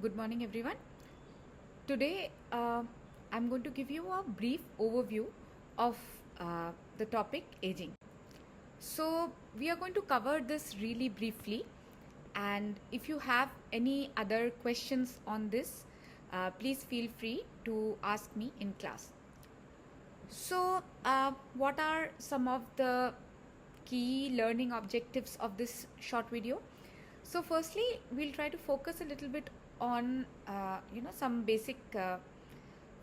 Good morning, everyone. Today, I'm going to give you a brief overview of the topic aging. So, we are going to cover this really briefly, and if you have any other questions on this, please feel free to ask me in class. So, what are some of the key learning objectives of this short video? So, firstly, we'll try to focus a little bit on some basic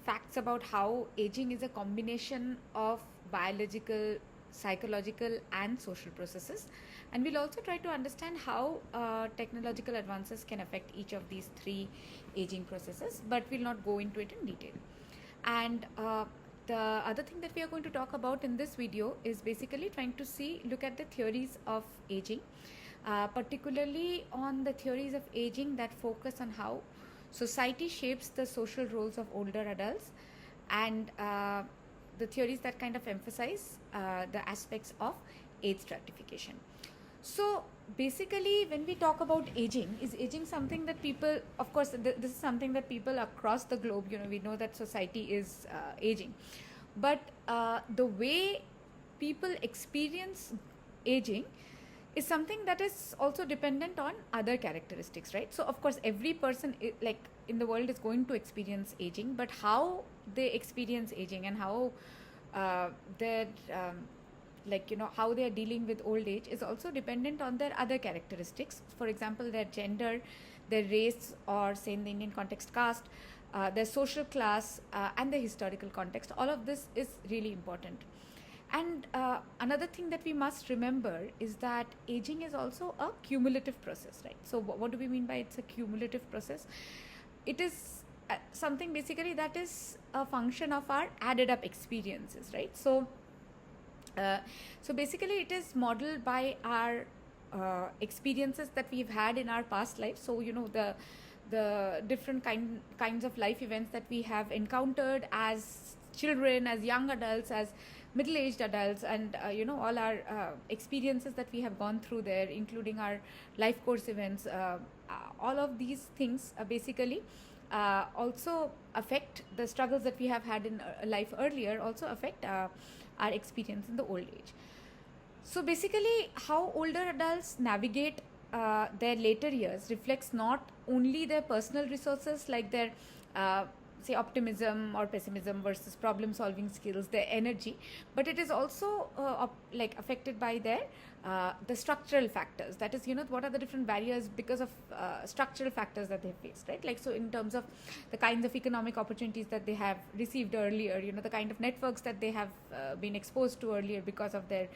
facts about how aging is a combination of biological, psychological, and social processes, and we'll also try to understand how technological advances can affect each of these three aging processes, but we'll not go into it in detail. And the other thing that we are going to talk about in this video is basically trying to look at the theories of aging, particularly on the theories of aging that focus on how society shapes the social roles of older adults, and the theories that kind of emphasize the aspects of age stratification. So basically, when we talk about aging, is aging something that people, of course, this is something that people across the globe, we know that society is aging, but the way people experience aging is something that is also dependent on other characteristics, right? So of course, every person like in the world is going to experience aging, but how they experience aging and how their how they are dealing with old age is also dependent on their other characteristics. For example, their gender, their race, or say in the Indian context, caste, their social class, and the historical context. All of this is really important. And another thing that we must remember is that aging is also a cumulative process, right? So what do we mean by it's a cumulative process? It is something basically that is a function of our added up experiences, right? So basically it is modeled by our experiences that we've had in our past life. So the different kinds of life events that we have encountered as children, as young adults, as middle-aged adults, and all our experiences that we have gone through there, including our life course events. All of these things basically also affect the struggles that we have had in life earlier, also affect our experience in the old age. So basically, how older adults navigate their later years reflects not only their personal resources, like their say optimism or pessimism versus problem solving skills, their energy, but it is also affected by their the structural factors. That is, what are the different barriers because of structural factors that they face, right? Like, so in terms of the kinds of economic opportunities that they have received earlier, the kind of networks that they have been exposed to earlier because of their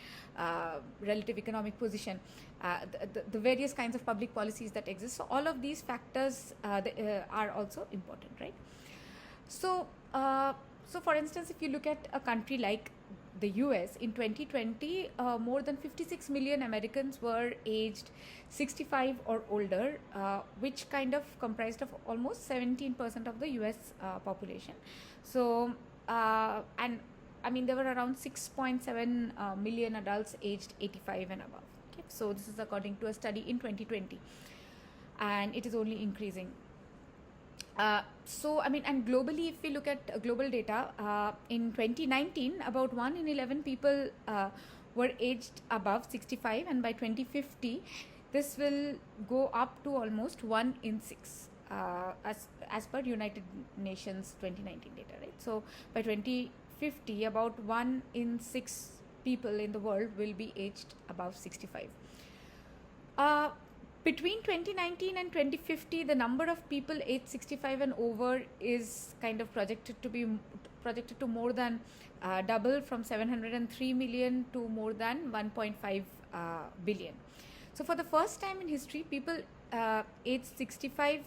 relative economic position, the various kinds of public policies that exist. So all of these factors are also important, right? So, for instance, if you look at a country like the US, in 2020, more than 56 million Americans were aged 65 or older, which kind of comprised of almost 17% of the US population. So, and I mean, there were around 6.7 million adults aged 85 and above. Okay? So, this is according to a study in 2020, and it is only increasing. And globally, if we look at global data, in 2019, about 1 in 11 people were aged above 65, and by 2050, this will go up to almost 1 in 6, as per United Nations 2019 data, right? So by 2050, about 1 in 6 people in the world will be aged above 65. Between 2019 and 2050, the number of people aged 65 and over is kind of projected to more than double, from 703 million to more than 1.5 billion. So for the first time in history, people aged 65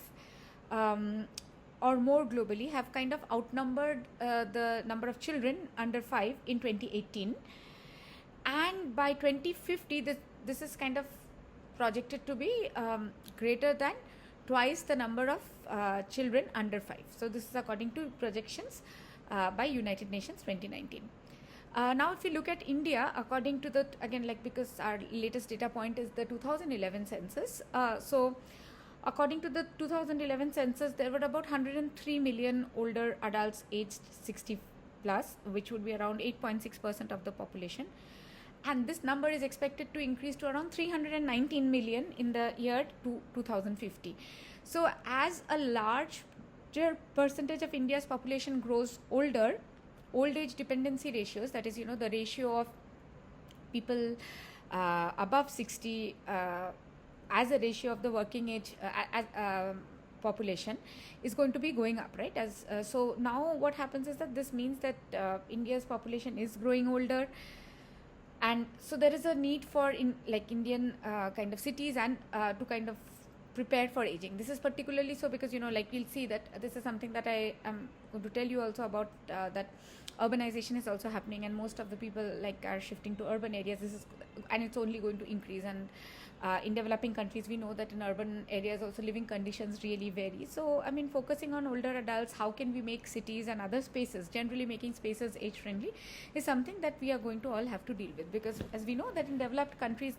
or more globally have kind of outnumbered the number of children under 5 in 2018, and by 2050, this is kind of projected to be greater than twice the number of children under 5. So this is according to projections by United Nations 2019. Now, if you look at India, according to the, again, because our latest data point is the 2011 census, According to the 2011 census, there were about 103 million older adults aged 60 plus, which would be around 8.6% of the population. And this number is expected to increase to around 319 million in the year 2050. So as a larger percentage of India's population grows older, old age dependency ratios, that is, the ratio of people above 60 as a ratio of the working age population, is going to be going up, right? So now what happens is that this means that India's population is growing older, and so there is a need for Indian kind of cities and to kind of prepare for aging. This is particularly so because we'll see that this is something that I am going to tell you also about, that urbanization is also happening, and most of the people are shifting to urban areas. And it's only going to increase. And in developing countries, we know that in urban areas also living conditions really vary. So focusing on older adults, how can we make cities and other spaces, generally making spaces age friendly, is something that we are going to all have to deal with. Because as we know that in developed countries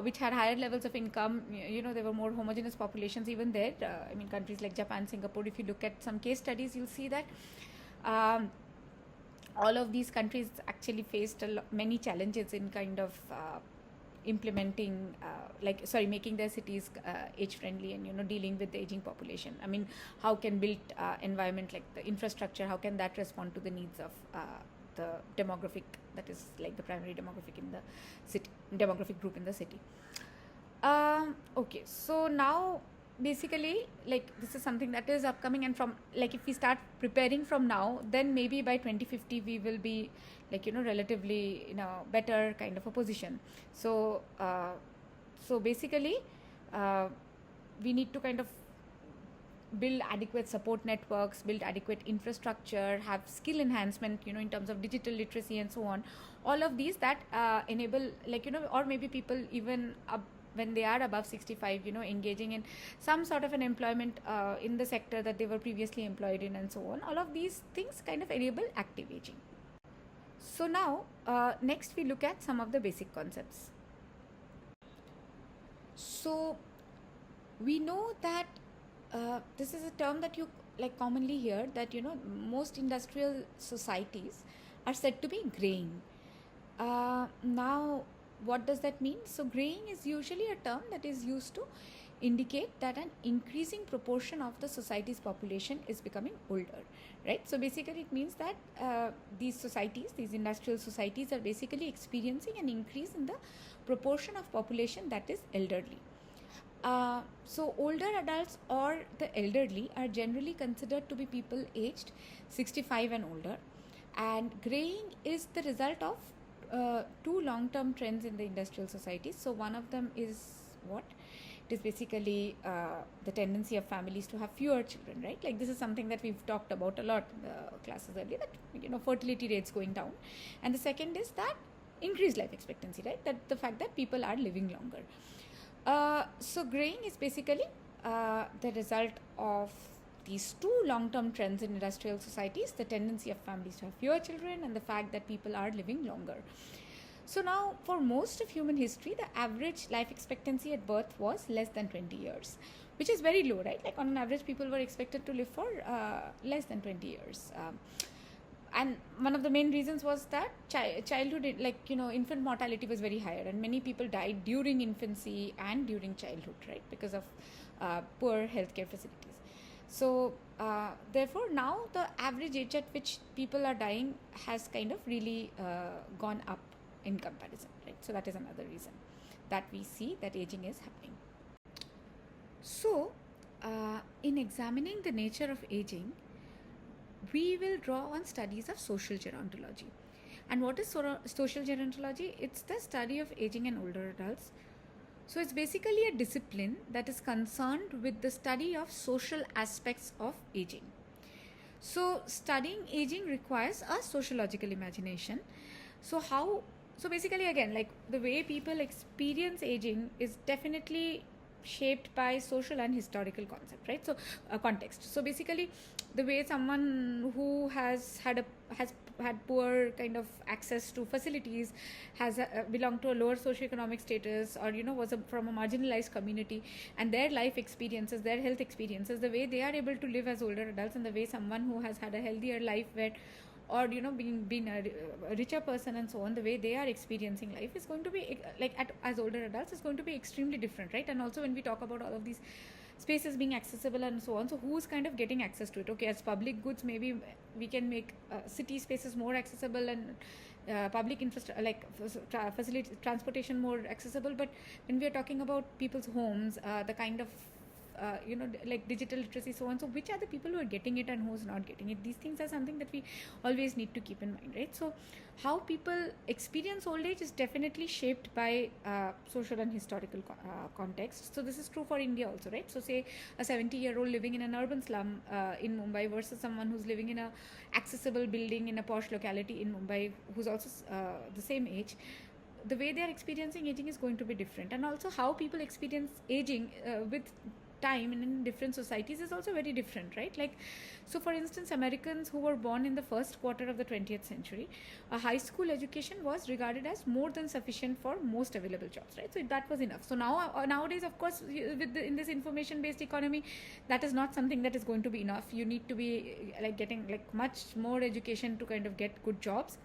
which had higher levels of income, there were more homogeneous populations even there. Countries like Japan, Singapore, if you look at some case studies, you'll see that all of these countries actually faced many challenges in kind of implementing making their cities age friendly, and dealing with the aging population. How can built environment, like the infrastructure, how can that respond to the needs of the demographic, that is the primary demographic in the city, demographic group in the city. Okay, so now basically this is something that is upcoming, and from if we start preparing from now, then maybe by 2050 we will be relatively in a better kind of a position. So basically we need to kind of build adequate support networks, build adequate infrastructure, have skill enhancement, in terms of digital literacy and so on. All of these that enable or maybe people even when they are above 65, engaging in some sort of an employment in the sector that they were previously employed in, and so on. All of these things kind of enable active aging. So now next we look at some of the basic concepts. So we know that this is a term that you commonly hear, that most industrial societies are said to be graying. Now what does that mean? So graying is usually a term that is used to indicate that an increasing proportion of the society's population is becoming older, right? So basically it means that these industrial societies are basically experiencing an increase in the proportion of population that is elderly. So older adults or the elderly are generally considered to be people aged 65 and older, and graying is the result of two long-term trends in the industrial societies. So one of them is what? It is basically the tendency of families to have fewer children, right? This is something that we've talked about a lot in the classes earlier, that fertility rates going down. And the second is that increased life expectancy, right? That the fact that people are living longer. So graying is basically the result of these two long-term trends in industrial societies: the tendency of families to have fewer children and the fact that people are living longer. So now, for most of human history, the average life expectancy at birth was less than 20 years, which is very low, right? On an average, people were expected to live for less than 20 years. And one of the main reasons was that childhood, infant mortality was very higher, and many people died during infancy and during childhood, right? Because of poor healthcare facilities. So therefore now the average age at which people are dying has kind of really gone up in comparison, right? So that is another reason that we see that aging is happening. So in examining the nature of aging, we will draw on studies of social gerontology. And what is social gerontology? It's the study of aging and older adults. So it's basically a discipline that is concerned with the study of social aspects of aging. So studying aging requires a sociological imagination. So basically, again, the way people experience aging is definitely shaped by social and historical concept, right? So context. So basically, the way someone who has had poor kind of access to facilities, has belonged to a lower socioeconomic status, or was from a marginalized community, and their life experiences, their health experiences, the way they are able to live as older adults, and the way someone who has had a healthier life, where or being a richer person and so on, the way they are experiencing life is going to be like as older adults is going to be extremely different, right? And also when we talk about all of these spaces being accessible and so on, so who's kind of getting access to it? Okay, as public goods, maybe we can make city spaces more accessible, and public infrastructure like facility transportation more accessible. But when we are talking about people's homes, the kind of like digital literacy, so on, so which are the people who are getting it and who's not getting it? These things are something that we always need to keep in mind, right? So how people experience old age is definitely shaped by social and historical context. So this is true for India also, right? So say a 70-year-old living in an urban slum in Mumbai versus someone who's living in a accessible building in a posh locality in Mumbai, who's also the same age, the way they are experiencing aging is going to be different. And also how people experience aging with time and in different societies is also very different, right? Like, so for instance, Americans who were born in the first quarter of the 20th century, a high school education was regarded as more than sufficient for most available jobs, right? So that was enough. So now nowadays, of course, in this information based economy, that is not something that is going to be enough. You need to be like getting like much more education to kind of get good jobs.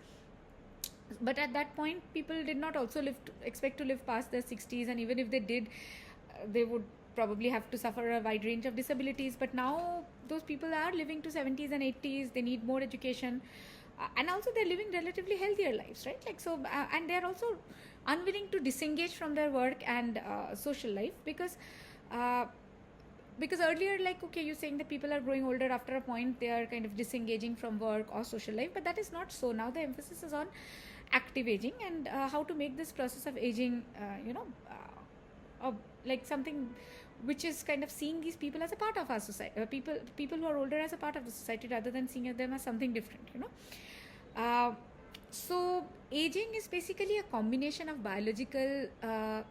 But at that point, people did not also expect to live past their 60s, and even if they did, they would probably have to suffer a wide range of disabilities. But now those people are living to 70s and 80s. They need more education, and also they're living relatively healthier lives, right? Like, so and they're also unwilling to disengage from their work and social life, because earlier, like, okay, you're saying that people are growing older, after a point they are kind of disengaging from work or social life, but that is not so. Now the emphasis is on active aging, and how to make this process of aging like something which is kind of seeing these people as a part of our society, people who are older as a part of the society, rather than seeing them as something different, so aging is basically a combination of biological,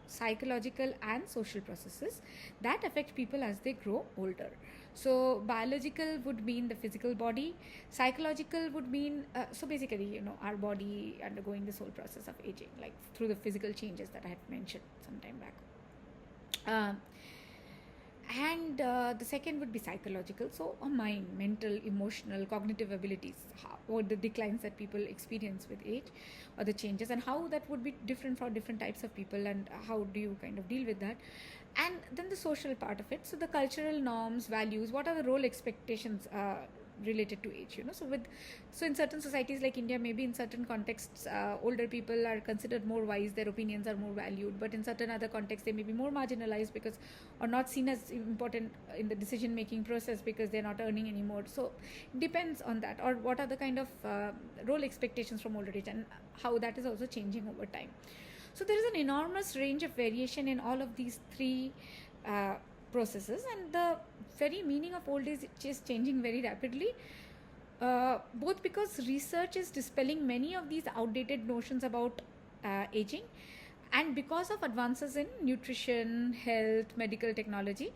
psychological and social processes that affect people as they grow older. So biological would mean the physical body, psychological would mean so basically our body undergoing this whole process of aging, like through the physical changes that I had mentioned some time back. And the second would be psychological, so a mind, mental, emotional, cognitive abilities, or the declines that people experience with age, or the changes, and how that would be different for different types of people, and how do you kind of deal with that. And then the social part of it, so the cultural norms, values, what are the role expectations related to age, so in certain societies like India, maybe in certain contexts, older people are considered more wise, their opinions are more valued, but in certain other contexts they may be more marginalized, because or not seen as important in the decision making process, because they're not earning anymore. So it depends on that, or what are the kind of role expectations from older age, and how that is also changing over time. So there is an enormous range of variation in all of these three processes, and the very meaning of old age is changing very rapidly, both because research is dispelling many of these outdated notions about aging, and because of advances in nutrition, health, medical technology.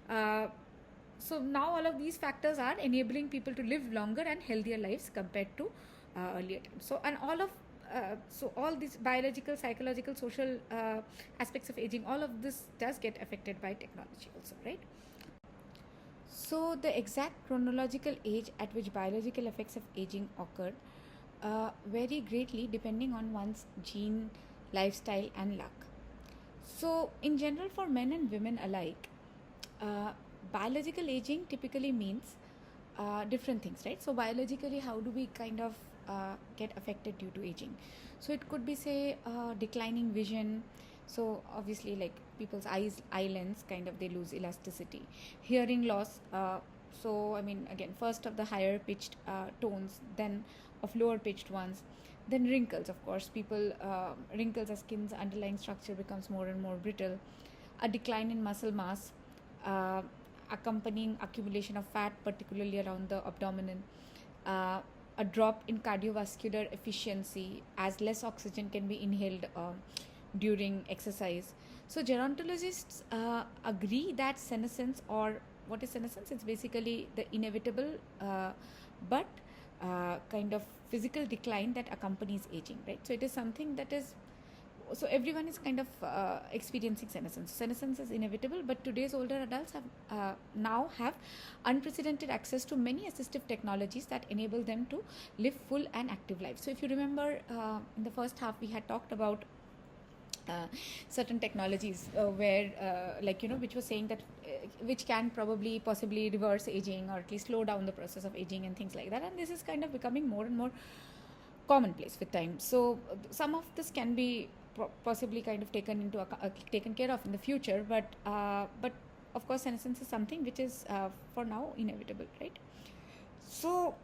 So now all of these factors are enabling people to live longer and healthier lives compared to earlier times. So, and all these biological, psychological, social aspects of aging, all of this does get affected by technology also, right? So the exact chronological age at which biological effects of aging occur vary greatly depending on one's gene, lifestyle and luck. So in general, for men and women alike, biological aging typically means different things, right? So biologically, how do we kind of get affected due to aging? So it could be, say, declining vision. So obviously, like people's eye lens, kind of they lose elasticity. Hearing loss. So I mean, again, first of the higher pitched tones, then of lower pitched ones. Then wrinkles, of course. People wrinkles as skin's underlying structure becomes more and more brittle. A decline in muscle mass, accompanying accumulation of fat, particularly around the abdomen. A drop in cardiovascular efficiency, as less oxygen can be inhaled during exercise. So gerontologists agree that senescence, or what is senescence? It's basically the inevitable but kind of physical decline that accompanies aging, right? So it is something that is, so everyone is kind of experiencing senescence. Senescence is inevitable, but today's older adults have now have unprecedented access to many assistive technologies that enable them to live full and active lives. So if you remember, in the first half we had talked about certain technologies where which was saying that which can probably possibly reverse aging, or at least slow down the process of aging and things like that, and this is kind of becoming more and more commonplace with time. So some of this can be possibly kind of taken care of in the future, but of course senescence is something which is for now inevitable, right? So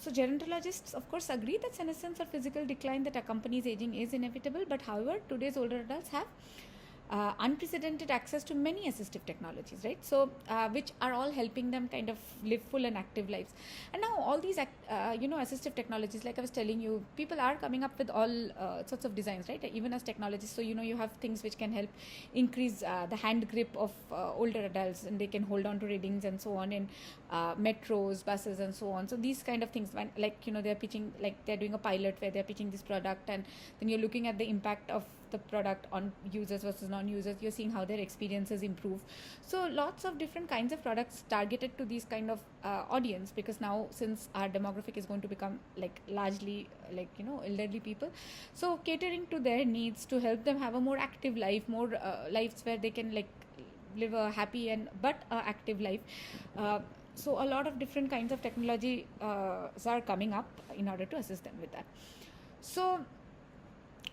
so gerontologists of course agree that senescence or physical decline that accompanies aging is inevitable, but however today's older adults have unprecedented access to many assistive technologies, right? So which are all helping them kind of live full and active lives. And now all these assistive technologies, like I was telling you, people are coming up with all sorts of designs, right? Even as technologists. So you have things which can help increase the hand grip of older adults, and they can hold on to readings and so on in metros, buses and so on. So these kind of things, when they're pitching, like they're doing a pilot where they're pitching this product, and then you're looking at the impact of the product on users versus non-users. You're seeing how their experiences improve. So lots of different kinds of products targeted to these kind of audience, because now since our demographic is going to become largely elderly people, so catering to their needs to help them have a more active life, more lives where they can live a happy and but active life. So a lot of different kinds of technology are coming up in order to assist them with that. So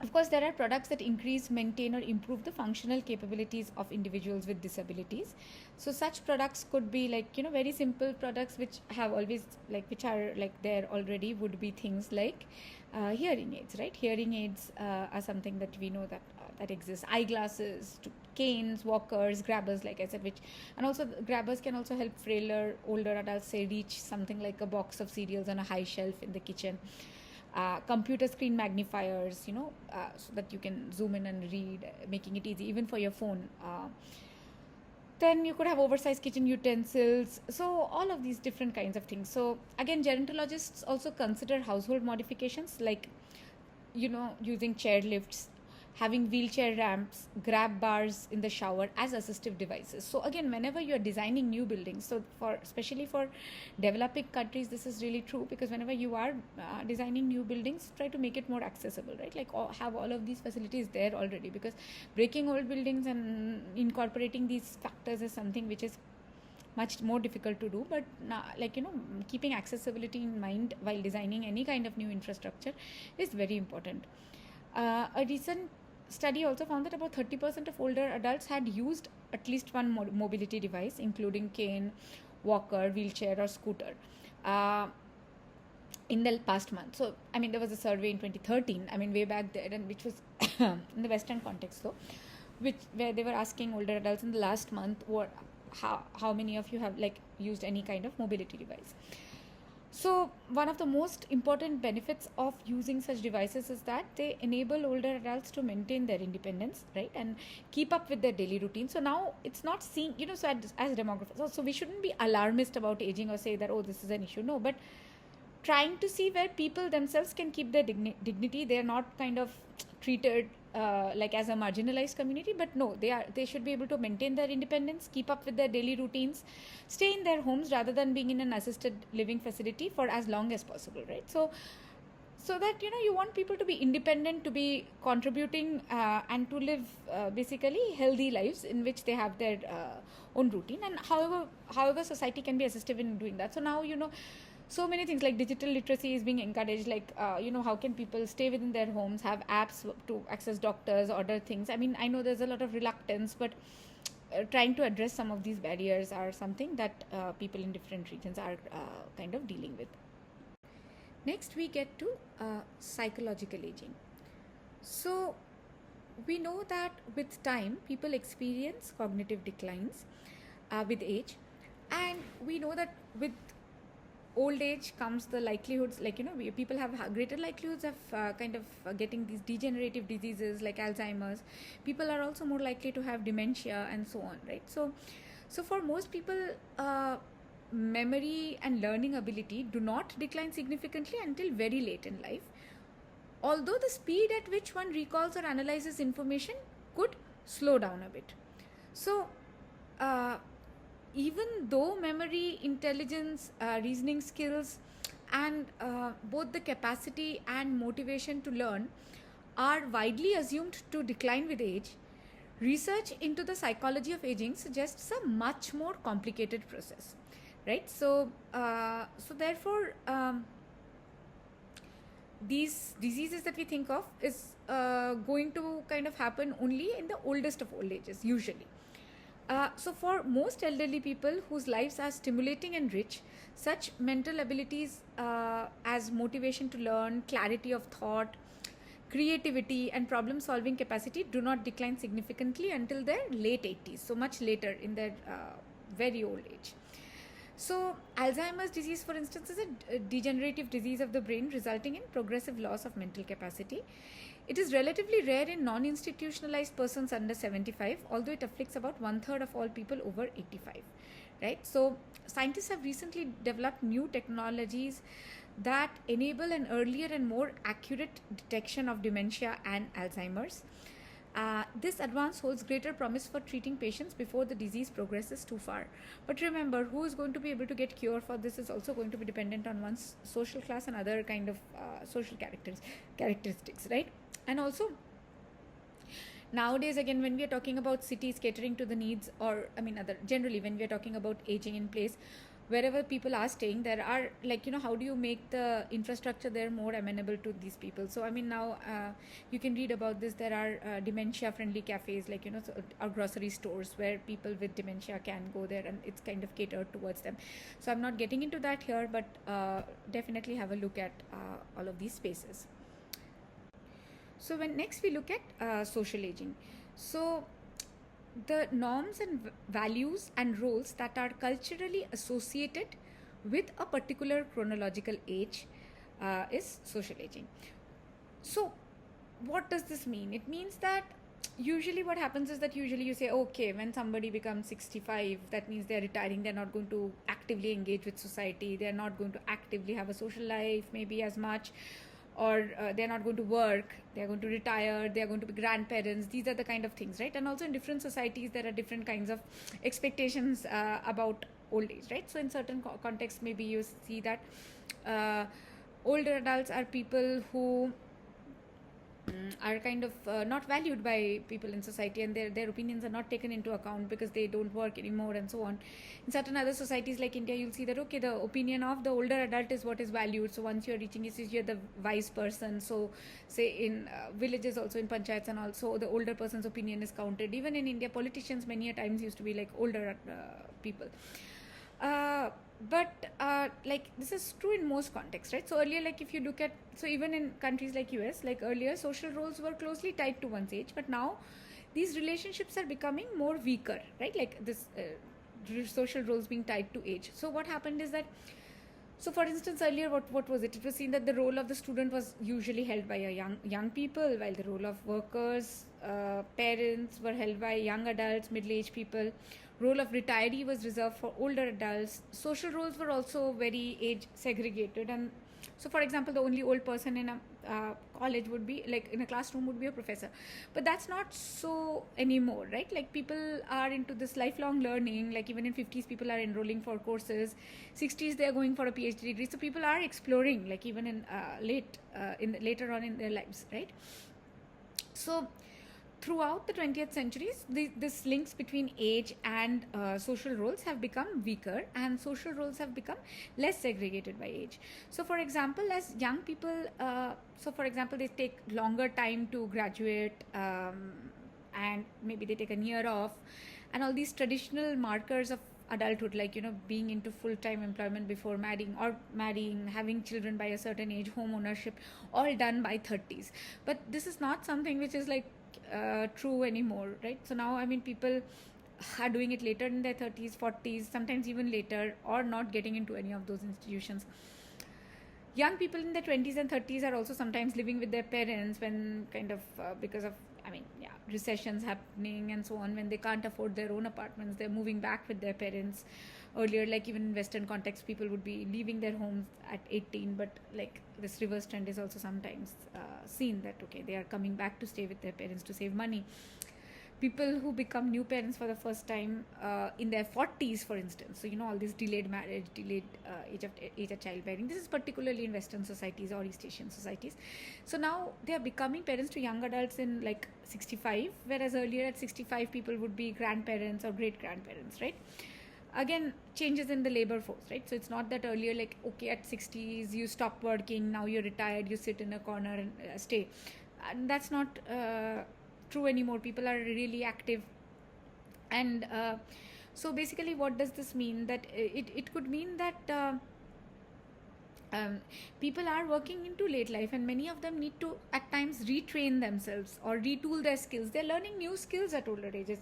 of course, there are products that increase, maintain, or improve the functional capabilities of individuals with disabilities. So such products could be very simple products which have always which are there already, would be things like hearing aids, right? Hearing aids are something that we know that exists. Eyeglasses, canes, walkers, grabbers, like I said, and also grabbers can also help frailer older adults, say, reach something like a box of cereals on a high shelf in the kitchen. Computer screen magnifiers, so that you can zoom in and read, making it easy even for your phone. Then you could have oversized kitchen utensils. So all of these different kinds of things. So again, gerontologists also consider household modifications like using chair lifts, having wheelchair ramps, grab bars in the shower as assistive devices. So again, whenever you're designing new buildings, so especially for developing countries, this is really true, because whenever you are designing new buildings, try to make it more accessible, right? Have all of these facilities there already, because breaking old buildings and incorporating these factors is something which is much more difficult to do. But keeping accessibility in mind while designing any kind of new infrastructure is very important. A recent study also found that about 30% of older adults had used at least one mobility device, including cane, walker, wheelchair, or scooter, in the past month. So, there was a survey in 2013, way back there, and which was in the Western context, though, where they were asking older adults in the last month, how many of you have used any kind of mobility device. So one of the most important benefits of using such devices is that they enable older adults to maintain their independence, right, and keep up with their daily routine. So now it's not seen, so as demographers, so we shouldn't be alarmist about aging or say that, oh, this is an issue. No, but trying to see where people themselves can keep their dignity. They are not kind of treated as a marginalized community, but no, they should be able to maintain their independence, keep up with their daily routines, stay in their homes rather than being in an assisted living facility for as long as possible, right? So that you want people to be independent, to be contributing, and to live basically healthy lives in which they have their own routine. And however society can be assistive in doing that. So now so many things like digital literacy is being encouraged, how can people stay within their homes, have apps to access doctors, order things. I know there's a lot of reluctance, but trying to address some of these barriers are something that people in different regions are kind of dealing with. Next, we get to psychological aging. So we know that with time, people experience cognitive declines with age, and we know that with old age comes the likelihoods, people have greater likelihoods of getting these degenerative diseases like Alzheimer's. People are also more likely to have dementia and so on, right? So for most people, memory and learning ability do not decline significantly until very late in life, although the speed at which one recalls or analyzes information could slow down a bit. So, uh, even though memory, intelligence, reasoning skills, and both the capacity and motivation to learn are widely assumed to decline with age, research into the psychology of aging suggests a much more complicated process, right? So therefore, these diseases that we think of is going to kind of happen only in the oldest of old ages, usually. So for most elderly people whose lives are stimulating and rich, such mental abilities as motivation to learn, clarity of thought, creativity, and problem solving capacity do not decline significantly until their late 80s, so much later in their very old age. So, Alzheimer's disease, for instance, is a degenerative disease of the brain resulting in progressive loss of mental capacity. It is relatively rare in non-institutionalized persons under 75, although it afflicts about 1/3 of all people over 85. Right? So, scientists have recently developed new technologies that enable an earlier and more accurate detection of dementia and Alzheimer's. This advance holds greater promise for treating patients before the disease progresses too far. But remember, who is going to be able to get cure for this is also going to be dependent on one's social class and other kind of social characteristics, right? And also, nowadays, again, when we are talking about cities catering to the needs, or generally when we are talking about aging in place, wherever people are staying, there are, like, how do you make the infrastructure there more amenable to these people? So now you can read about this. There are dementia friendly cafes, like, or grocery stores where people with dementia can go there, and it's kind of catered towards them. So I'm not getting into that here, but definitely have a look at all of these spaces. So when next we look at social aging, so the norms and values and roles that are culturally associated with a particular chronological age is social aging. So what does this mean? It means that usually what happens is that usually you say, okay, when somebody becomes 65, that means they're retiring, they're not going to actively engage with society, they're not going to actively have a social life maybe as much, or they're not going to work, they're going to retire, they're going to be grandparents. These are the kind of things, right? And also in different societies there are different kinds of expectations about old age, right? So in certain contexts, maybe you see that older adults are people who are kind of not valued by people in society, and their opinions are not taken into account because they don't work anymore and so on. In certain other societies like India, you'll see that, okay, the opinion of the older adult is what is valued. So once you're reaching this, you're the wise person. So say in villages, also in panchayats, and also the older person's opinion is counted. Even in India, politicians many a times used to be like older people. But like this is true in most contexts, right? So earlier, like if you look at, so even in countries like US, like earlier social roles were closely tied to one's age, but now these relationships are becoming more weaker, right? Like this social roles being tied to age. So what happened is that, so for instance, earlier what was it? It was seen that the role of the student was usually held by a young people, while the role of workers, parents were held by young adults, middle-aged people. Role of retiree was reserved for older adults. Social roles were also very age segregated, and so for example, the only old person in a college would be, like in a classroom, would be a professor. But that's not so anymore, right? Like people are into this lifelong learning. Like even in 50s, people are enrolling for courses. 60s, they are going for a PhD degree. So people are exploring, like even in later on in their lives, right? So throughout the 20th centuries, this links between age and social roles have become weaker, and social roles have become less segregated by age. So for example, as young people, they take longer time to graduate, and maybe they take a year off, and all these traditional markers of adulthood, like being into full-time employment before marrying, having children by a certain age, home ownership, all done by 30s. But this is not something which is like true anymore, right? So now, people are doing it later in their 30s, 40s, sometimes even later, or not getting into any of those institutions. Young people in their 20s and 30s are also sometimes living with their parents when kind of because of recessions happening and so on. When they can't afford their own apartments, they're moving back with their parents, earlier, like even in Western context, people would be leaving their homes at 18, but like this reverse trend is also sometimes seen that okay, they are coming back to stay with their parents to save money. People who become new parents for the first time in their 40s, for instance, so all this delayed marriage, delayed age of childbearing, this is particularly in Western societies or East Asian societies. So now they are becoming parents to young adults in like 65, whereas earlier at 65 people would be grandparents or great grandparents, right? Again, changes in the labor force, right? So it's not that earlier like okay, at 60s you stop working, now you're retired, you sit in a corner and stay, and that's not true anymore. People are really active. And so basically what does this mean? That it could mean that people are working into late life, and many of them need to at times retrain themselves or retool their skills. They're learning new skills at older ages.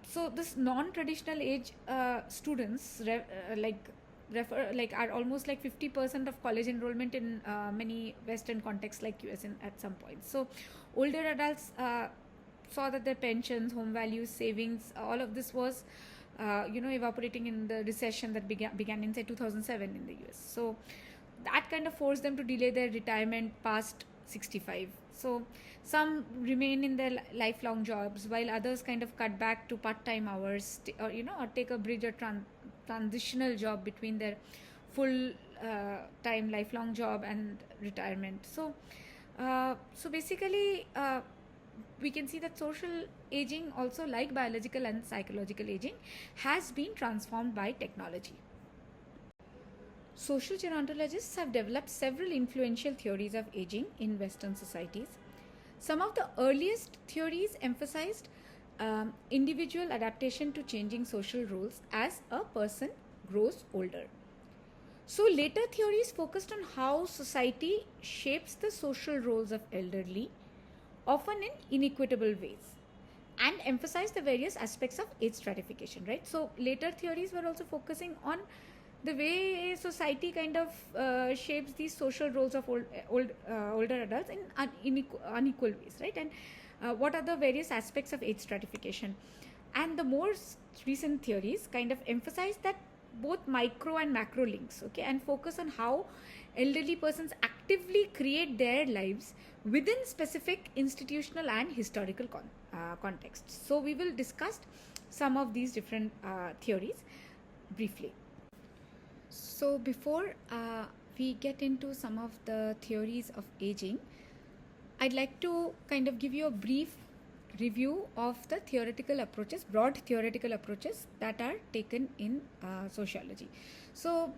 So this non-traditional age students are almost like 50% of college enrollment in many Western contexts like US at some point. So older adults saw that their pensions, home values, savings, all of this was evaporating in the recession that began in say 2007 in the US. So that kind of forced them to delay their retirement past 65. So some remain in their lifelong jobs, while others kind of cut back to part-time hours, or take a bridge or transitional job between their full time lifelong job and retirement. So basically we can see that social aging, also like biological and psychological aging, has been transformed by technology. Social gerontologists have developed several influential theories of aging in Western societies. Some of the earliest theories emphasized individual adaptation to changing social roles as a person grows older. So later theories focused on how society shapes the social roles of elderly, often in inequitable ways, and emphasized the various aspects of age stratification, right? So later theories were also focusing on the way society kind of shapes these social roles of older adults in unequal ways, right? And what are the various aspects of age stratification? And the more recent theories kind of emphasize that both micro and macro links, okay, and focus on how elderly persons actively create their lives within specific institutional and historical contexts. So we will discuss some of these different theories briefly. So before we get into some of the theories of aging, I'd like to kind of give you a brief review of the theoretical approaches, broad theoretical approaches that are taken in sociology. So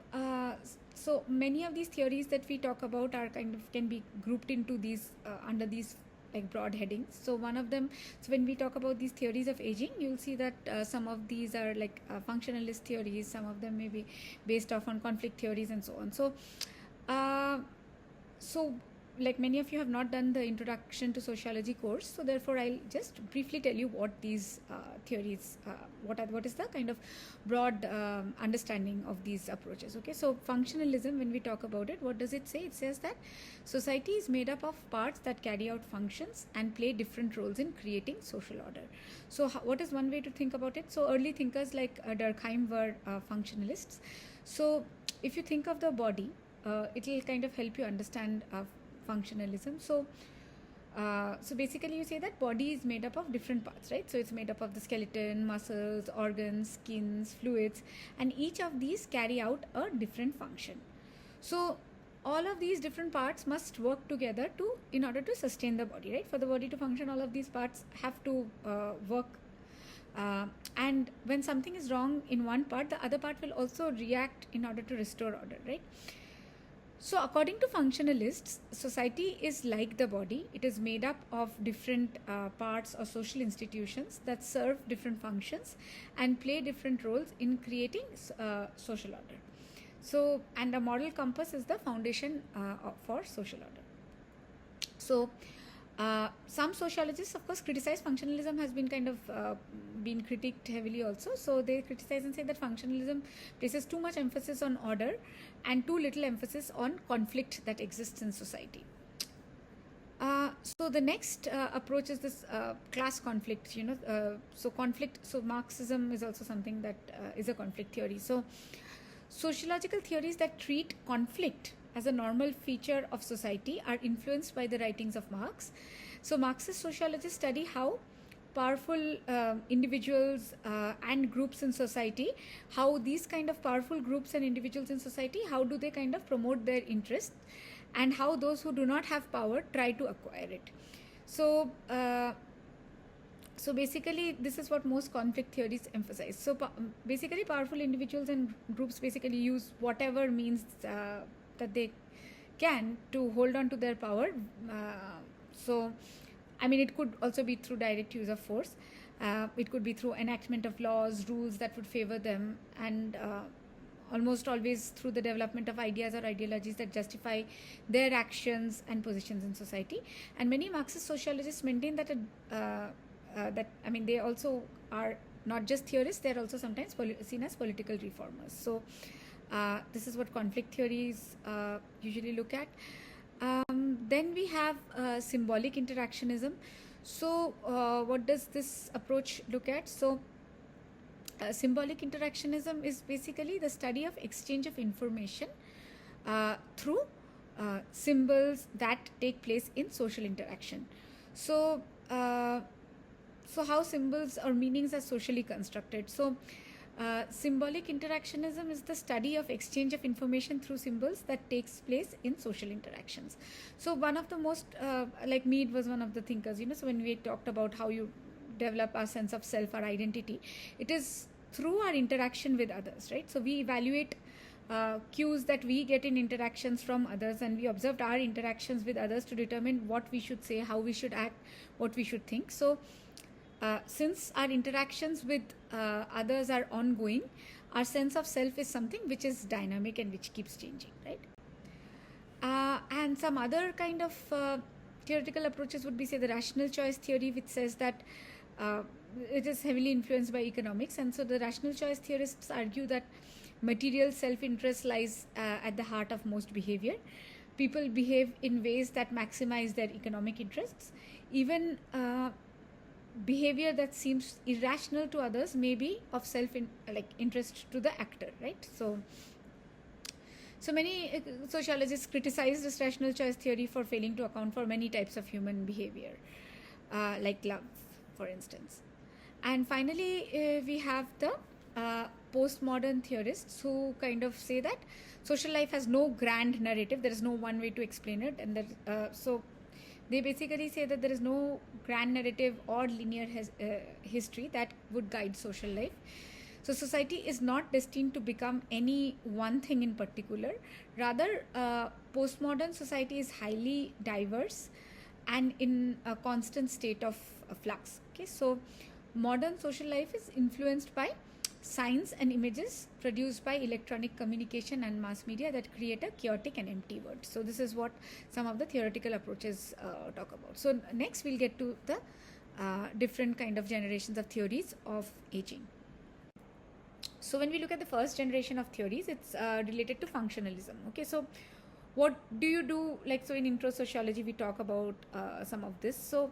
many of these theories that we talk about are kind of can be grouped into these under these like broad headings. So one of them, so when we talk about these theories of aging, you'll see that some of these are like functionalist theories, some of them may be based off on conflict theories and so on. So like many of you have not done the introduction to sociology course, so therefore I'll just briefly tell you what these theories, what is the kind of broad understanding of these approaches. Okay, so functionalism, when we talk about it, what does it say? It says that society is made up of parts that carry out functions and play different roles in creating social order. So what is one way to think about it? So early thinkers like Durkheim were functionalists. So if you think of the body, it will kind of help you understand functionalism. So basically you say that body is made up of different parts, right? So it's made up of the skeleton, muscles, organs, skins, fluids, and each of these carry out a different function. So all of these different parts must work together in order to sustain the body, right? For the body to function, all of these parts have to work. And when something is wrong in one part, the other part will also react in order to restore order, right? So according to functionalists, society is like the body. It is made up of different parts or social institutions that serve different functions and play different roles in creating social order. So, and a moral compass is the foundation for social order. So some sociologists of course criticize functionalism, has been kind of been critiqued heavily also. So they criticize and say that functionalism places too much emphasis on order and too little emphasis on conflict that exists in society. So the next approach is this class conflict. So conflict. So Marxism is also something that is a conflict theory. So sociological theories that treat conflict as a normal feature of society are influenced by the writings of Marx. So Marxist sociologists study how powerful individuals and groups in society, how these kind of powerful groups and individuals in society, how do they kind of promote their interests, and how those who do not have power try to acquire it. So basically this is what most conflict theories emphasize. So basically powerful individuals and groups basically use whatever means that they can to hold on to their power. So I mean, it could also be through direct use of force. It could be through enactment of laws, rules that would favor them, and almost always through the development of ideas or ideologies that justify their actions and positions in society. And many Marxist sociologists maintain that they also are not just theorists; they are also sometimes seen as political reformers. So this is what conflict theories usually look at. Then we have symbolic interactionism. So what does this approach look at? So symbolic interactionism is basically the study of exchange of information through symbols that take place in social interaction. So how symbols or meanings are socially constructed. So symbolic interactionism is the study of exchange of information through symbols that takes place in social interactions. So one of the most like Mead was one of the thinkers, so when we talked about how you develop our sense of self, our identity, it is through our interaction with others, right? So we evaluate cues that we get in interactions from others, and we observed our interactions with others to determine what we should say, how we should act, what we should think. So since our interactions with others are ongoing, our sense of self is something which is dynamic and which keeps changing, right? And some other kind of theoretical approaches would be, say, the rational choice theory, which says that it is heavily influenced by economics. And so the rational choice theorists argue that material self-interest lies at the heart of most behavior. People behave in ways that maximize their economic interests. Even behavior that seems irrational to others may be of interest to the actor, right? So many sociologists criticize this rational choice theory for failing to account for many types of human behavior, like love, for instance. And finally, we have the postmodern theorists who kind of say that social life has no grand narrative. There is no one way to explain it, and so they basically say that there is no grand narrative or linear history that would guide social life. So society is not destined to become any one thing in particular. Rather, postmodern society is highly diverse and in a constant state of flux. Okay, so modern social life is influenced by signs and images produced by electronic communication and mass media that create a chaotic and empty world. So this is what some of the theoretical approaches talk about. So next we'll get to the different kind of generations of theories of aging. So when we look at the first generation of theories, it's related to functionalism. Okay, so what do you do? So in intro sociology, we talk about some of this. So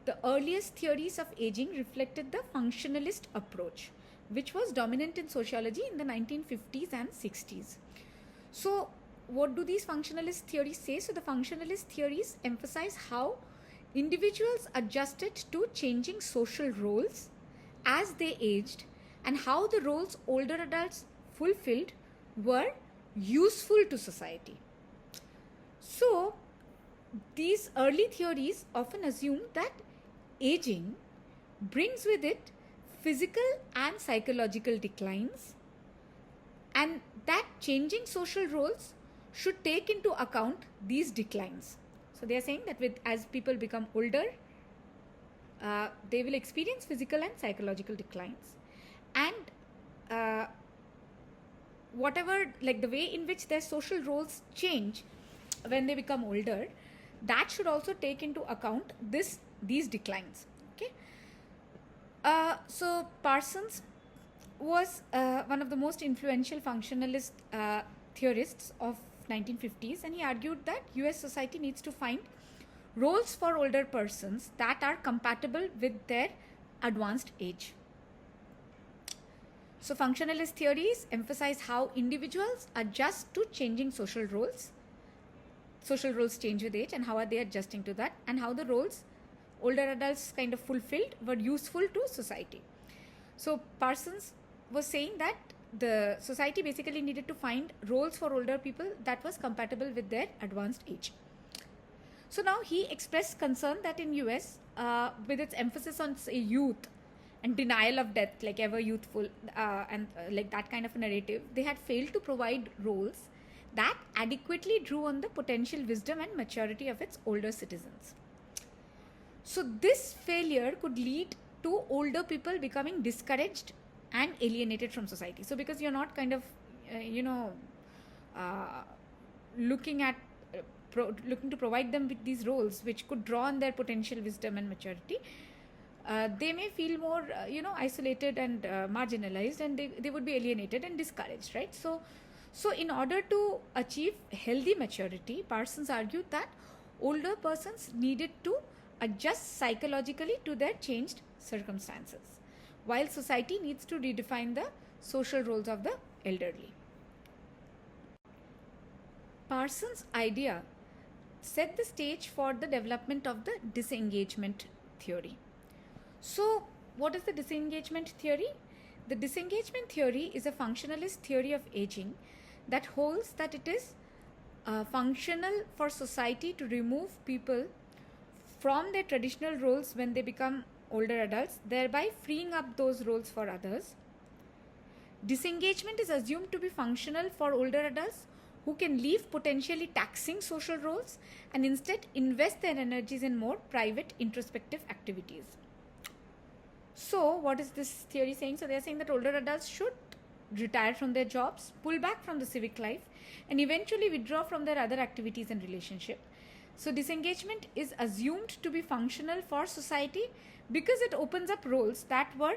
the earliest theories of aging reflected the functionalist approach, which was dominant in sociology in the 1950s and 60s. So what do these functionalist theories say? So the functionalist theories emphasize how individuals adjusted to changing social roles as they aged, and how the roles older adults fulfilled were useful to society. So these early theories often assume that aging brings with it physical and psychological declines, and that changing social roles should take into account these declines. So they are saying that as people become older, they will experience physical and psychological declines, and whatever, the way in which their social roles change when they become older, that should also take into account these declines. Okay. So Parsons was one of the most influential functionalist theorists of 1950s, and he argued that US society needs to find roles for older persons that are compatible with their advanced age. So functionalist theories emphasize how individuals adjust to changing social roles. Social roles change with age, and how are they adjusting to that, and how the roles older adults kind of fulfilled were useful to society. So Parsons was saying that the society basically needed to find roles for older people that was compatible with their advanced age. So now he expressed concern that in US, with its emphasis on say youth and denial of death, like ever youthful, and like that kind of a narrative, they had failed to provide roles that adequately drew on the potential wisdom and maturity of its older citizens. So this failure could lead to older people becoming discouraged and alienated from society. So because you're not kind of, looking at looking to provide them with these roles which could draw on their potential wisdom and maturity, they may feel more, isolated and marginalized, and they would be alienated and discouraged, right? So in order to achieve healthy maturity, Parsons argued that older persons needed to adjust psychologically to their changed circumstances, while society needs to redefine the social roles of the elderly. Parsons' idea set the stage for the development of the disengagement theory. So, what is the disengagement theory? The disengagement theory is a functionalist theory of aging that holds that it is functional for society to remove people from their traditional roles when they become older adults, thereby freeing up those roles for others. Disengagement is assumed to be functional for older adults who can leave potentially taxing social roles and instead invest their energies in more private introspective activities. So what is this theory saying? So they are saying that older adults should retire from their jobs, pull back from the civic life, and eventually withdraw from their other activities and relationship. So disengagement is assumed to be functional for society because it opens up roles that were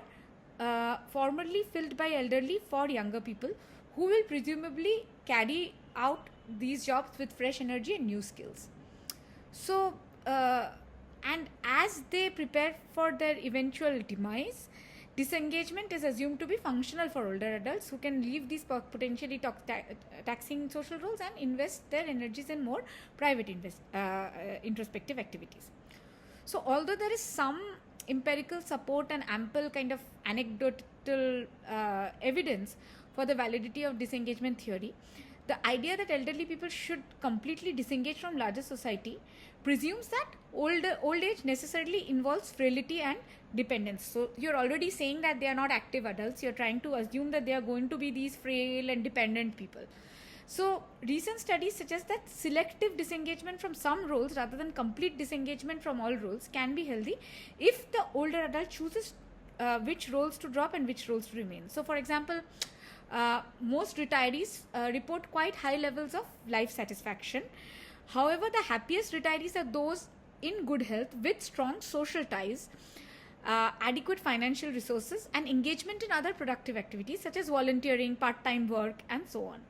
formerly filled by elderly for younger people, who will presumably carry out these jobs with fresh energy and new skills. So and as they prepare for their eventual demise, disengagement is assumed to be functional for older adults who can leave these potentially taxing social roles and invest their energies in more private introspective activities. So although there is some empirical support and ample kind of anecdotal evidence for the validity of disengagement theory, the idea that elderly people should completely disengage from larger society presumes that old age necessarily involves frailty and dependence. So you're already saying that they are not active adults. You're trying to assume that they are going to be these frail and dependent people. So recent studies suggest that selective disengagement from some roles rather than complete disengagement from all roles can be healthy if the older adult chooses which roles to drop and which roles to remain. So for example, most retirees report quite high levels of life satisfaction. However, the happiest retirees are those in good health with strong social ties, adequate financial resources, and engagement in other productive activities such as volunteering, part-time work, and so on.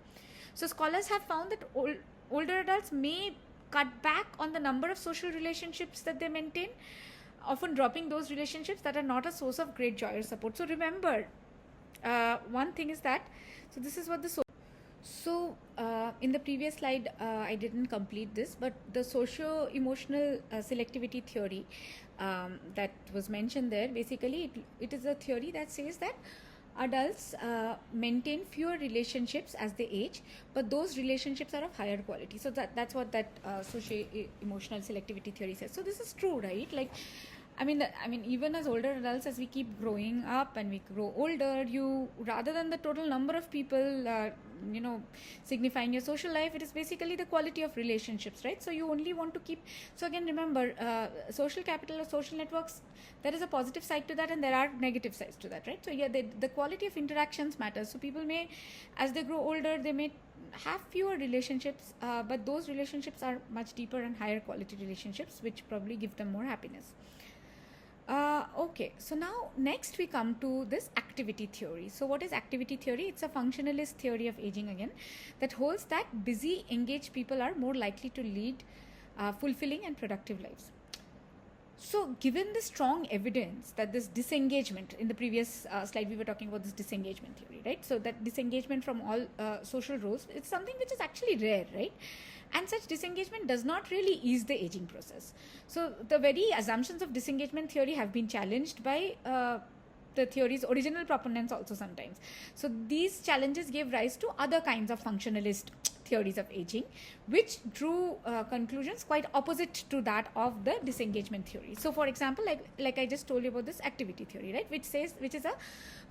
So scholars have found that older adults may cut back on the number of social relationships that they maintain, often dropping those relationships that are not a source of great joy or support. So remember, one thing is that, so this is what the in the previous slide, I didn't complete this, but the socio-emotional selectivity theory that was mentioned there, basically it is a theory that says that adults maintain fewer relationships as they age, but those relationships are of higher quality. So that's what that socio-emotional selectivity theory says. So this is true, right? Like, I mean, even as older adults, as we keep growing up and we grow older, you, rather than the total number of people, signifying your social life, it is basically the quality of relationships, right? So you only want to keep, so again, remember, social capital or social networks, there is a positive side to that and there are negative sides to that, right? So yeah, the quality of interactions matters. So people may, as they grow older, they may have fewer relationships, but those relationships are much deeper and higher quality relationships, which probably give them more happiness. Okay, so now next we come to this activity theory. So what is activity theory? It's a functionalist theory of aging again, that holds that busy, engaged people are more likely to lead fulfilling and productive lives. So, given the strong evidence that this disengagement, in the previous slide we were talking about this disengagement theory, right? So, that disengagement from all social roles, it's something which is actually rare, right? And such disengagement does not really ease the aging process. So, the very assumptions of disengagement theory have been challenged by the theory's original proponents also sometimes. So, these challenges gave rise to other kinds of functionalist theories of aging, which drew conclusions quite opposite to that of the disengagement theory. So, for example, like I just told you about this activity theory, right, which is a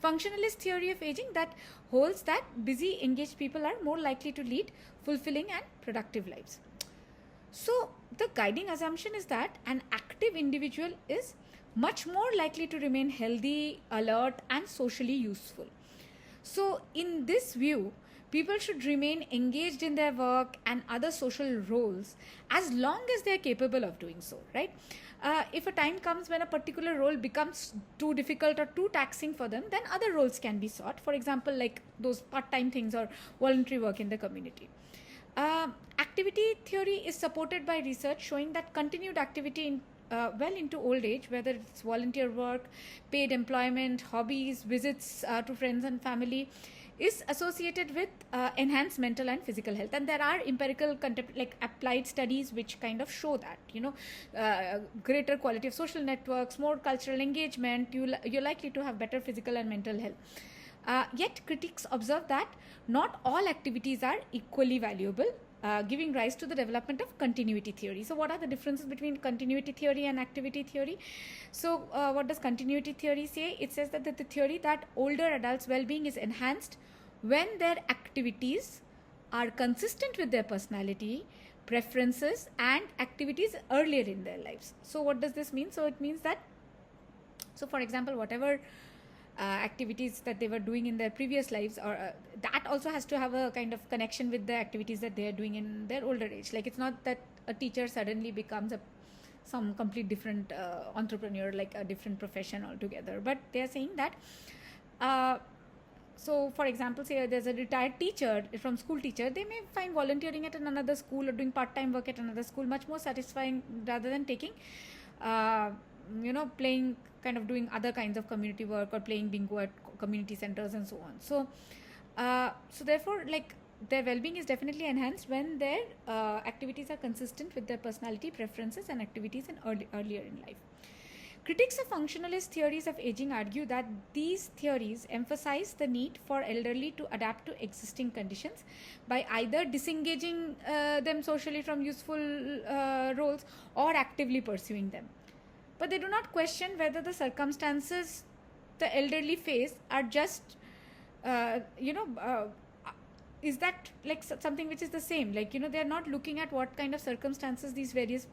functionalist theory of aging that holds that busy, engaged people are more likely to lead fulfilling and productive lives. So, the guiding assumption is that an active individual is much more likely to remain healthy, alert, and socially useful. So, in this view, people should remain engaged in their work and other social roles as long as they are capable of doing so, right? If a time comes when a particular role becomes too difficult or too taxing for them, then other roles can be sought. For example, like those part-time things or voluntary work in the community. Activity theory is supported by research showing that continued activity well into old age, whether it's volunteer work, paid employment, hobbies, visits to friends and family, is associated with enhanced mental and physical health. And there are empirical like applied studies which kind of show that, greater quality of social networks, more cultural engagement, you're likely to have better physical and mental health. Yet critics observe that not all activities are equally valuable, giving rise to the development of continuity theory. So what are the differences between continuity theory and activity theory? So what does continuity theory say? It says that the theory that older adults' well-being is enhanced when their activities are consistent with their personality, preferences, and activities earlier in their lives. So what does this mean? So it means that, so for example, whatever activities that they were doing in their previous lives, or that also has to have a kind of connection with the activities that they are doing in their older age. Like, it's not that a teacher suddenly becomes some complete different entrepreneur, like a different profession altogether, but they are saying that so for example, say there's a retired teacher from school teacher, they may find volunteering at another school or doing part-time work at another school much more satisfying rather than taking playing, kind of doing other kinds of community work or playing bingo at community centers and so on. So so therefore, like, their well-being is definitely enhanced when their activities are consistent with their personality, preferences, and activities in earlier in life. Critics of functionalist theories of aging argue that these theories emphasize the need for elderly to adapt to existing conditions by either disengaging them socially from useful roles or actively pursuing them. But they do not question whether the circumstances the elderly face are just, is that like something which is the same? Like, they're not looking at what kind of circumstances these various,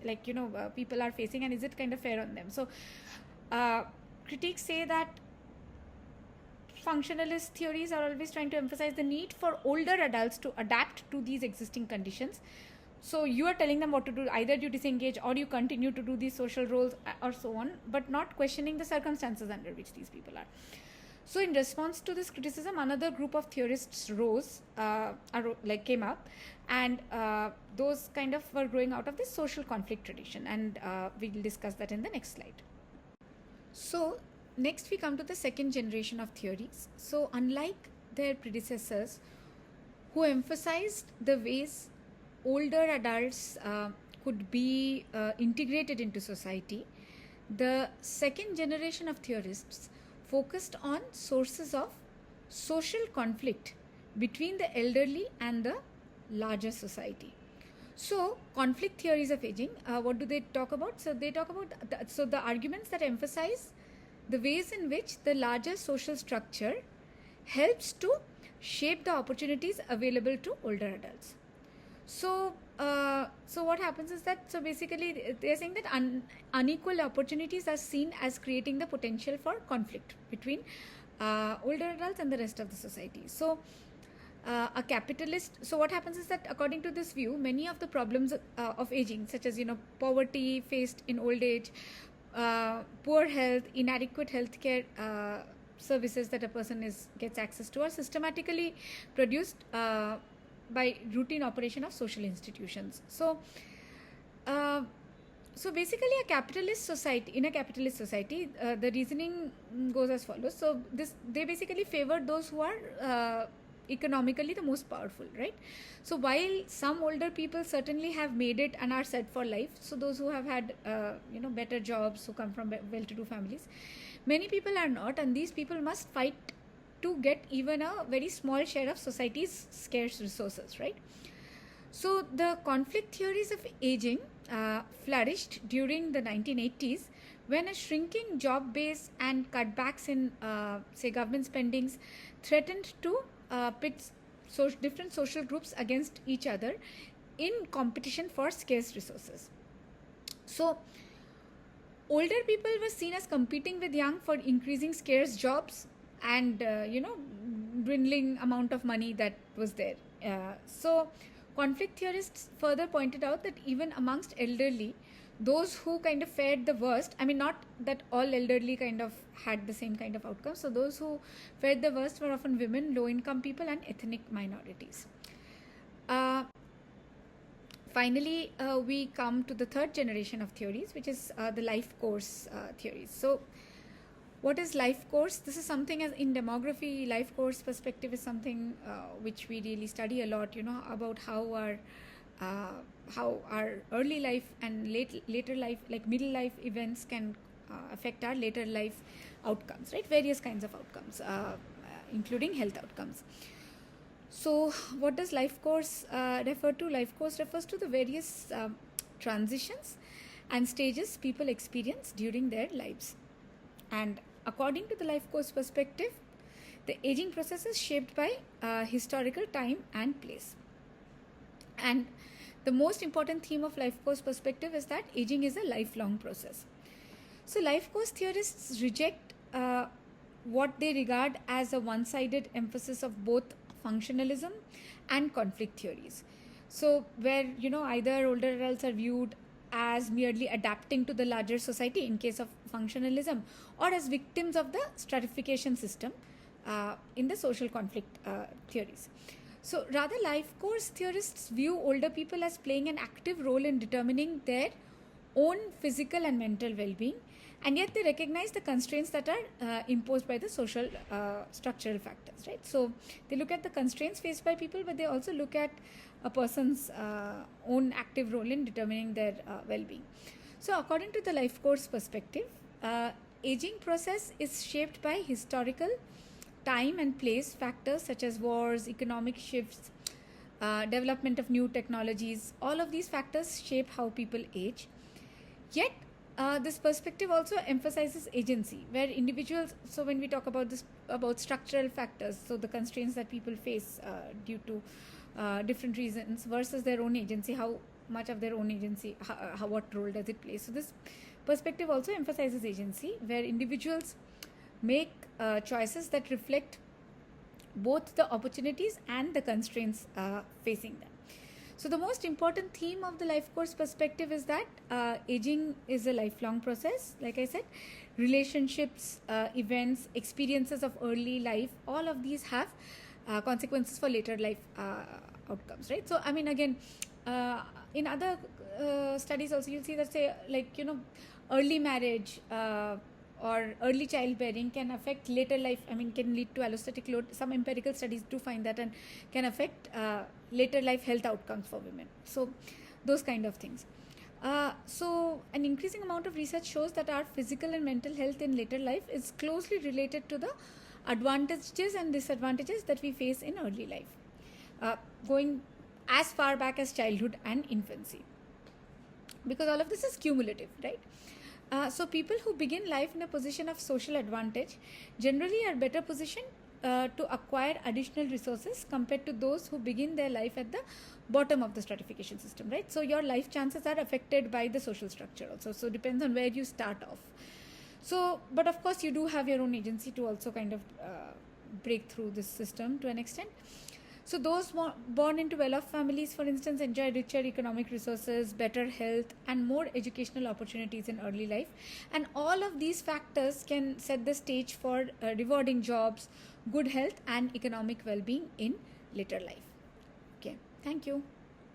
people are facing, and is it kind of fair on them. So critics say that functionalist theories are always trying to emphasize the need for older adults to adapt to these existing conditions. So you are telling them what to do, either you disengage or you continue to do these social roles or so on, but not questioning the circumstances under which these people are. So in response to this criticism, another group of theorists came up, and those kind of were growing out of this social conflict tradition, and we'll discuss that in the next slide. So next we come to the second generation of theories. So unlike their predecessors, who emphasized the ways older adults could be integrated into society, the second generation of theorists focused on sources of social conflict between the elderly and the larger society. So conflict theories of aging, what do they talk about? So they talk about the arguments that emphasize the ways in which the larger social structure helps to shape the opportunities available to older adults. So what happens is that, so basically they are saying that unequal opportunities are seen as creating the potential for conflict between older adults and the rest of the society. So a capitalist, so what happens is that according to this view, many of the problems of aging, such as poverty faced in old age, poor health, inadequate healthcare services that a person gets access to, are systematically produced by routine operation of social institutions. So Uh, so basically, a capitalist society, in a capitalist society, the reasoning goes as follows. So this, they basically favor those who are economically the most powerful, right? So while some older people certainly have made it and are set for life, so those who have had better jobs, who come from well-to-do families, many people are not, and these people must fight to get even a very small share of society's scarce resources, right? So the conflict theories of aging flourished during the 1980s, when a shrinking job base and cutbacks in, say, government spendings threatened to pit different social groups against each other in competition for scarce resources. So older people were seen as competing with young for increasing scarce jobs and dwindling amount of money that was there. So conflict theorists further pointed out that even amongst elderly, those who kind of fared the worst, I mean, not that all elderly kind of had the same kind of outcomes. So those who fared the worst were often women, low-income people, and ethnic minorities. Finally, we come to the third generation of theories, which is the life course theories. So what is life course? This is something, as in demography, life course perspective is something which we really study a lot, about how our early life and later life, like middle life events, can affect our later life outcomes, right? Various kinds of outcomes, including health outcomes. So what does life course refer to? Life course refers to the various transitions and stages people experience during their lives. And according to the life course perspective, the aging process is shaped by historical time and place. And the most important theme of life course perspective is that aging is a lifelong process. So life course theorists reject what they regard as a one-sided emphasis of both functionalism and conflict theories. So where either older adults are viewed as merely adapting to the larger society in case of functionalism, or as victims of the stratification system in the social conflict theories. So rather, life course theorists view older people as playing an active role in determining their own physical and mental well-being, and yet they recognize the constraints that are imposed by the social structural factors, right? So they look at the constraints faced by people, but they also look at a person's own active role in determining their well-being. So according to the life course perspective, aging process is shaped by historical, time and place factors such as wars, economic shifts, development of new technologies. All of these factors shape how people age. Yet this perspective also emphasizes agency, where individuals, so when we talk about this, about structural factors, so the constraints that people face due to different reasons versus their own agency, how much of their own agency, what role does it play? So this perspective also emphasizes agency, where individuals make choices that reflect both the opportunities and the constraints facing them. So the most important theme of the life course perspective is that aging is a lifelong process. Like I said, relationships, events, experiences of early life, all of these have consequences for later life outcomes, right? So I mean, again, in other studies also you'll see that, say, like, early marriage or early childbearing can affect later life, I mean, can lead to allostatic load. Some empirical studies do find that, and can affect later life health outcomes for women. So those kind of things. So an increasing amount of research shows that our physical and mental health in later life is closely related to the advantages and disadvantages that we face in early life, going as far back as childhood and infancy, because all of this is cumulative, right? So people who begin life in a position of social advantage generally are better positioned to acquire additional resources compared to those who begin their life at the bottom of the stratification system, right? So your life chances are affected by the social structure also. So it depends on where you start off. So, but of course you do have your own agency to also kind of break through this system to an extent. So those born into well-off families, for instance, enjoy richer economic resources, better health, and more educational opportunities in early life. And all of these factors can set the stage for rewarding jobs, good health, and economic well-being in later life. Okay, thank you.